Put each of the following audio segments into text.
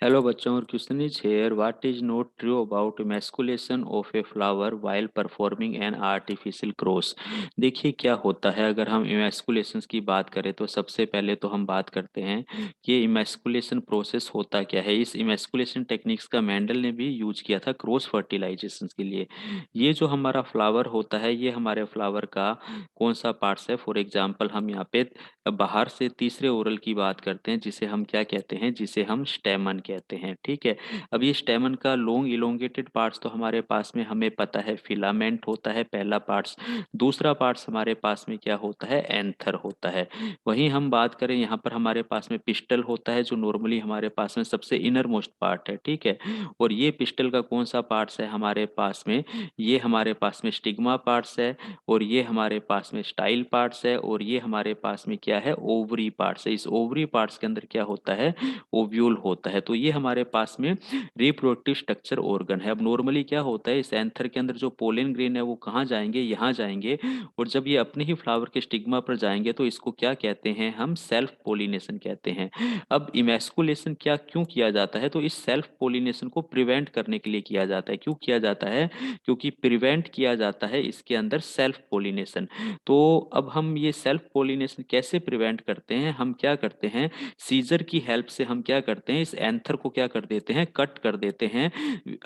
Hello बच्चों, और question is here what is not true about emasculation of a flower while performing an artificial cross. देखिए क्या होता है, अगर हम इमेस्कुलेशन की बात करें तो सबसे पहले तो हम बात करते हैं कि इमेस्कुलेशन प्रोसेस होता क्या है। इस इमेस्कुलेशन टेक्निक्स का मेंडल ने भी यूज किया था क्रॉस फर्टिलाइजेशन के लिए। ये जो हमारा फ्लावर होता है, ये हमारे फ्लावर का कौन सा पार्ट्स है। फॉर एग्जाम्पल हम यहाँ पे बाहर से तीसरे ओरल की बात करते हैं, जिसे हम क्या कहते हैं, जिसे हम स्टेमन कहते हैं। ठीक है। अब ये स्टेमन का लॉन्ग इलोंगेटेड पार्ट्स तो हमारे पास में हमें पता है फिलामेंट होता है पहला पार्ट्स। दूसरा पार्ट्स हमारे पास में क्या होता है, एंथर होता है। वहीं हम बात करें यहाँ पर हमारे पास में पिस्टल होता है, जो नॉर्मली हमारे पास में सबसे इनर मोस्ट पार्ट है। ठीक है। और ये पिस्टल का कौन सा पार्ट्स है हमारे पास में, ये हमारे पास में स्टिग्मा पार्ट्स है। और ये हमारे पास में स्टाइल पार्ट्स है। और ये हमारे पास में क्या है, ओवरी पार्ट्स है। इस ओवरी पार्ट्स के अंदर क्या होता है, ओव्यूल होता है। तो ये हमारे पास में रिप्रोडक्टिव स्ट्रक्चर ऑर्गन है। अब नॉर्मली क्या होता है, इस एंथर के अंदर जो पोलन ग्रेन है वो कहाँ जाएंगे, यहाँ जाएंगे। और जब ये अपने ही फ्लावर के स्टिग्मा पर जाएंगे तो इसको क्या कहते हैं, हम सेल्फ पोलिनेशन कहते हैं। अब इमेस्कुलेशन क्या क्यों किया जाता है, तो इस सेल्फ पोलिनेशन को प्रिवेंट करने के लिए किया जाता है। क्यों किया जाता है, क्योंकि प्रिवेंट किया जाता है इसके अंदर सेल्फ पोलिनेशन। तो अब हम ये सेल्फ पोलिनेशन कैसे प्रिवेंट करते हैं, हम क्या करते हैं, सीजर की हेल्प से हम क्या करते हैं, इस एंथर को क्या कर देते हैं, कट कर देते हैं।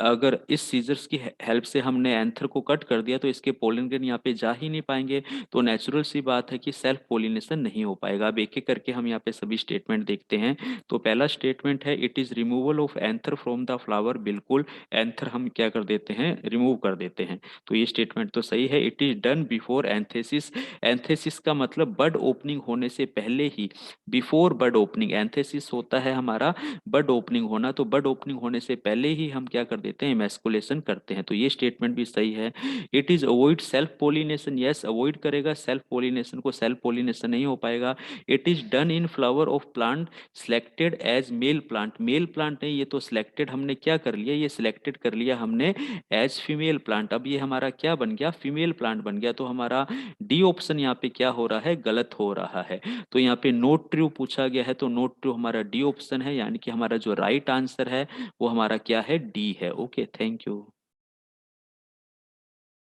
अगर इस सीजर्स की हेल्प से हमने एंथर को कट कर दिया तो इसके पोलन ग्रेन यहाँ पे जा ही नहीं पाएंगे। तो नेचुरल सी बात है कि सेल्फ पोलिनेशन नहीं हो पाएगा। अब एक एक करके हम यहाँ पे सभी स्टेटमेंट देखते हैं। तो पहला स्टेटमेंट है, it is removal of anther from the flower. बिल्कुल, एंथर हम क्या कर देते हैं, रिमूव कर देते हैं। तो ये स्टेटमेंट तो सही है। It is done before antithesis. Antithesis का मतलब बड ओपनिंग होने से पहले ही, बिफोर बड ओपनिंग। एंथेसिस होता है हमारा बड ओपनिंग होना, तो बड ओपनिंग होने से पहले ही हम क्या कर देते हैं, इमेस्कुलेशन करते हैं। तो ये स्टेटमेंट भी सही है। It is avoid self pollination. Yes, avoid करेगा सेल्फ पोलिनेशन को, सेल्फ पोलिनेशन नहीं हो पाएगा। It is done in flower of plant selected as male plant. Male plant नहीं, ये तो सिलेक्टेड हमने क्या कर लिया, ये सिलेक्टेड कर लिया हमने एज फीमेल प्लांट। अब ये हमारा क्या बन गया, फीमेल प्लांट बन गया। तो हमारा डी ऑप्शन यहाँ पे क्या हो रहा है, गलत हो रहा है। तो यहाँ पे नोट ट्रू पूछा गया है, तो नोट ट्रू हमारा डी ऑप्शन है, यानी कि हमारा जो राइट आंसर है वो हमारा क्या है, डी है। Okay, thank you.